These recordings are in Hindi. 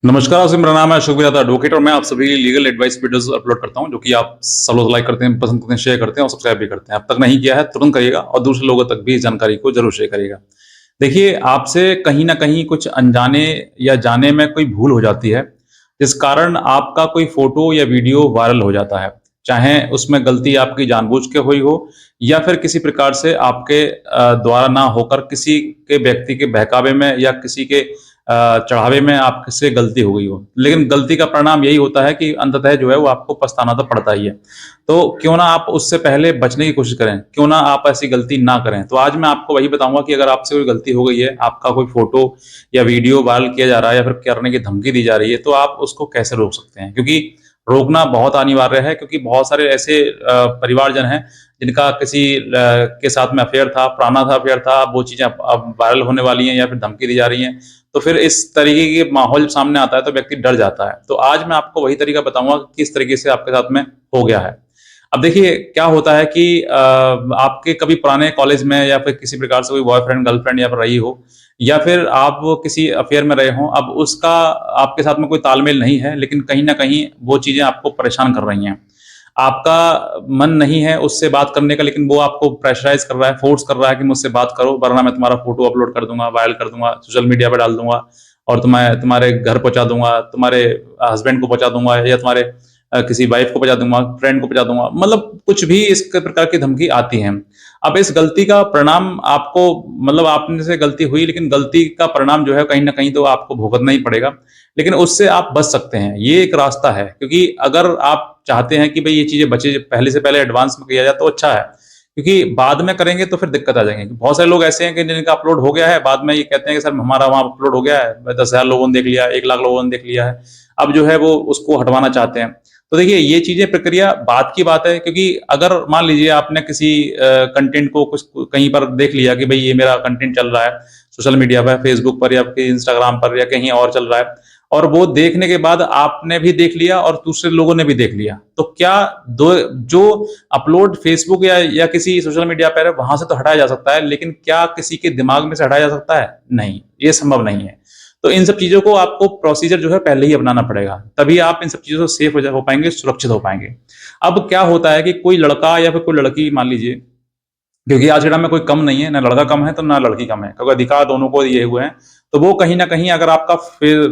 नमस्कार, आपसे मेरा नाम है अशोक विराता एडवोकेट और मैं आप सभी लीगल एडवाइस वीडियोस अपलोड करता हूं जो कि आप सब लोग लाइक करते हैं, पसंद करते हैं, शेयर करते हैं और सब्सक्राइब भी करते हैं। अब तक नहीं किया है तुरंत करिएगा और दूसरे लोगों तक भी इस जानकारी को जरूर शेयर करिएगा। देखिए, आपसे कहीं न कहीं कुछ अनजाने या जाने में कोई भूल हो जाती है, जिस कारण आपका कोई फ़ोटो या वीडियो वायरल हो जाता है। चाहे उसमें गलती आपकी जानबूझ के हुई हो या फिर किसी प्रकार से आपके द्वारा ना होकर किसी के व्यक्ति के बहकावे में या किसी के चढ़ावे में आपसे गलती हो गई हो। लेकिन गलती का परिणाम यही होता है कि अंततः जो है वो आपको पछताना तो पड़ता ही है। तो क्यों ना आप उससे पहले बचने की कोशिश करें, क्यों ना आप ऐसी गलती ना करें। तो आज मैं आपको वही बताऊँगा कि अगर आपसे कोई गलती हो गई है, आपका कोई फ़ोटो या वीडियो वायरल किया जा रहा है या फिर करने की धमकी दी जा रही है, तो आप उसको कैसे रोक सकते हैं? क्योंकि रोकना बहुत अनिवार्य है, क्योंकि बहुत सारे ऐसे परिवारजन हैं जिनका किसी के साथ में अफ़ेयर था, पुराना था अफ़ेयर था, अब वो चीज़ें अब वायरल होने वाली हैं या फिर धमकी दी जा रही हैं। तो फिर इस तरीके के माहौल जब सामने आता है तो व्यक्ति डर जाता है। तो आज मैं आपको वही तरीका बताऊँगा कि किस तरीके से आपके साथ में हो गया है। अब देखिए, क्या होता है कि आपके कभी पुराने कॉलेज में या फिर किसी प्रकार से कोई बॉयफ्रेंड, गर्लफ्रेंड या फिर रही हो या फिर आप वो किसी अफ़ेयर में रहे हों, अब उसका आपके साथ में कोई तालमेल नहीं है, लेकिन कहीं न कहीं वो चीज़ें आपको परेशान कर रही हैं। आपका मन नहीं है उससे बात करने का, लेकिन वो आपको प्रेशराइज़ कर रहा है, फ़ोर्स कर रहा है कि मुझसे बात करो, वरना मैं तुम्हारा फ़ोटो अपलोड कर दूँगा, वायरल कर दूँगा, सोशल मीडिया पे डाल दूँगा और तुम्हें तुम्हारे घर पहुँचा दूँगा, तुम्हारे हस्बैंड को पहुँचा दूँगा या तुम्हारे किसी वाइफ़ को पहुँचा दूँगा, फ्रेंड को पहुँचा दूँगा। मतलब कुछ भी इस प्रकार की धमकी आती हैं। अब इस गलती का परिणाम आपको, मतलब आपने से गलती हुई, लेकिन गलती का परिणाम जो है कहीं न कहीं तो आपको भुगतना ही पड़ेगा। लेकिन उससे आप बच सकते हैं, ये एक रास्ता है, क्योंकि अगर आप चाहते हैं कि भई ये चीज़ें बचे, पहले से पहले एडवांस में किया जाए तो अच्छा है, क्योंकि बाद में करेंगे तो फिर दिक्कत आ जाएँगी। बहुत सारे लोग ऐसे हैं कि जिनका अपलोड हो गया है, बाद में ये कहते हैं कि सर हमारा वहाँ अपलोड हो गया है, 10,000 लोगों ने देख लिया, 1 लाख लोगों ने देख लिया है। अब जो है वो उसको हटवाना चाहते हैं। तो देखिए, ये चीज़ें प्रक्रिया बाद की बात है, क्योंकि अगर मान लीजिए आपने किसी कंटेंट को कुछ कहीं पर देख लिया कि भई ये मेरा कंटेंट चल रहा है, सोशल मीडिया पे, फेसबुक पर या आपके इंस्टाग्राम पर या कहीं और चल रहा है, और वो देखने के बाद आपने भी देख लिया और दूसरे लोगों ने भी देख लिया, तो क्या दो जो अपलोड फेसबुक या किसी सोशल मीडिया पर है, वहां से तो हटाया जा सकता है, लेकिन क्या किसी के दिमाग में से हटाया जा सकता है? नहीं, ये संभव नहीं है। तो इन सब चीज़ों को आपको प्रोसीजर जो है पहले ही अपनाना पड़ेगा, तभी आप इन सब चीज़ों से सेफ हो पाएँगे, सुरक्षित हो पाएँगे। अब क्या होता है कि कोई लड़का या फिर कोई लड़की मान लीजिए, क्योंकि आज के टाइम में कोई कम नहीं है, ना लड़का कम है तो ना लड़की कम है, क्योंकि अधिकार दोनों को दिए हुए हैं। तो वो कहीं न कहीं अगर आपका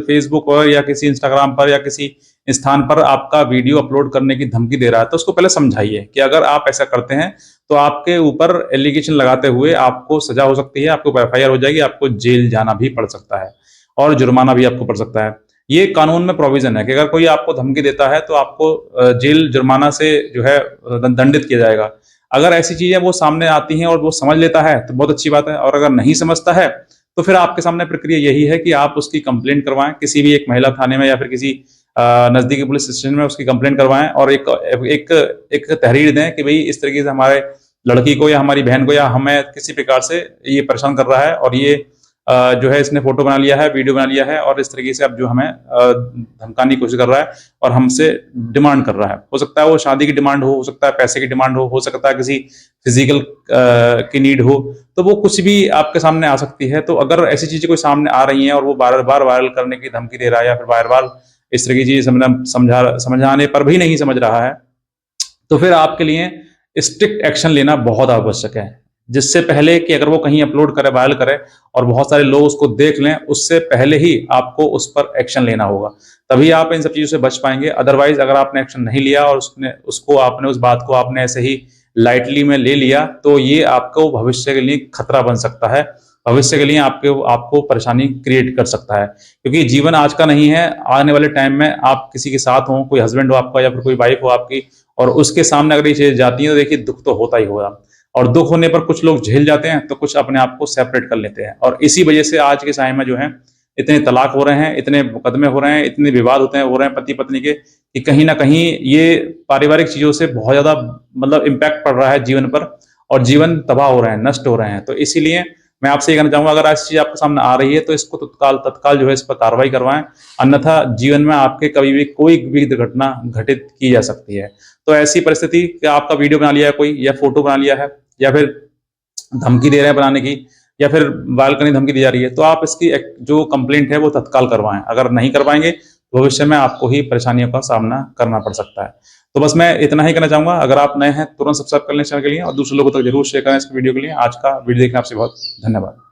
फेसबुक पर या किसी इंस्टाग्राम पर या किसी स्थान पर आपका वीडियो अपलोड करने की धमकी दे रहा है, तो उसको पहले समझाइए कि अगर आप ऐसा करते हैं, तो आपके ऊपर एलिगेशन लगाते हुए आपको सज़ा हो सकती है, आपके ऊपर एफआईआर हो जाएगी, आपको जेल जाना भी पड़ सकता है और जुर्माना भी आपको पड़ सकता है। ये कानून में प्रोविज़न है कि अगर कोई आपको धमकी देता है, तो आपको जेल, जुर्माना से जो है दंडित किया जाएगा। अगर ऐसी चीज़ें वो सामने आती हैं और वो समझ लेता है तो बहुत अच्छी बात है, और अगर नहीं समझता है तो फिर आपके सामने प्रक्रिया यही है कि आप उसकी कंप्लेंट करवाएँ किसी भी एक महिला थाने में या फिर किसी नज़दीकी पुलिस स्टेशन में उसकी कंप्लेंट करवाएँ और एक एक एक तहरीर दें कि भई इस तरीके से हमारे लड़की को या हमारी बहन को या हमें किसी प्रकार से ये परेशान कर रहा है, और ये जो है इसने फ़ोटो बना लिया है, वीडियो बना लिया है और इस तरीके से अब जो हमें धमकाने की कोशिश कर रहा है और हमसे डिमांड कर रहा है। हो सकता है वो शादी की डिमांड हो सकता है पैसे की डिमांड हो सकता है किसी फिज़िकल की नीड हो, तो वो कुछ भी आपके सामने आ सकती है। तो अगर ऐसी चीज़ें कोई सामने आ रही हैं और वो बार-बार वायरल करने की धमकी दे रहा है या फिर बार-बार इस तरह की चीज़ें समझाने पर भी नहीं समझ रहा है, तो फिर आपके लिए स्ट्रिक्ट एक्शन लेना बहुत आवश्यक है। जिससे पहले कि अगर वो कहीं अपलोड करे, वायरल करे और बहुत सारे लोग उसको देख लें, उससे पहले ही आपको उस पर एक्शन लेना होगा। तभी आप इन सब चीज़ों से बच पाएँगे। अदरवाइज़ अगर आपने एक्शन नहीं लिया और उस बात को आपने ऐसे ही लाइटली में ले लिया, तो ये आपको भविष्य के लिए खतरा बन सकता है। भविष्य के लिए आपको परेशानी क्रिएट कर सकता है। क्योंकि जीवन आज का नहीं है, आने वाले टाइम में आप किसी के साथ हों, कोई हस्बैंड हो आपका या फिर कोई वाइफ़ हो आपकी, और उसके सामने अगर ये चीज़ें जाती हैं तो देखिए दुःख तो होता ही होगा। और दुःख होने पर कुछ लोग झेल जाते हैं, तो कुछ अपने आप को सेपरेट कर लेते हैं। और इसी वजह से आज के समय में जो है इतने तलाक हो रहे हैं, इतने मुकदमे हो रहे हैं, इतने विवाद हो रहे हैं पति-पत्नी के, कि कहीं न कहीं ये पारिवारिक चीज़ों से बहुत ज़्यादा मतलब इम्पैक्ट पड़ रहा है जीवन पर, और जीवन तबाह हो रहे हैं, नष्ट हो रहे हैं। तो इसीलिए मैं आपसे ये कहना चाहूँगा, अगर ऐसी चीज़ आपके सामने आ रही है तो इसको तत्काल तत्काल जो है इस पर कार्रवाई करवाएँ, अन्यथा जीवन में आपके कभी भी कोई भी दुर्घटना घटित की जा सकती है। तो ऐसी परिस्थिति कि आपका वीडियो बना लिया है कोई या फ़ोटो बना लिया है या फिर धमकी दे रहे हैं बनाने की, या फिर बालकनी धमकी दी जा रही है, तो आप इसकी जो कंप्लेंट है वो तत्काल करवाएं। अगर नहीं करवाएंगे तो भविष्य में आपको ही परेशानियों का सामना करना पड़ सकता है। तो बस मैं इतना ही कहना चाहूंगा। अगर आप नए हैं तुरंत सब्सक्राइब कर लें चैनल के लिए और दूसरे लोगों तक जरूर शेयर करें इस वीडियो के लिए। आज का वीडियो देखने आपसे बहुत धन्यवाद।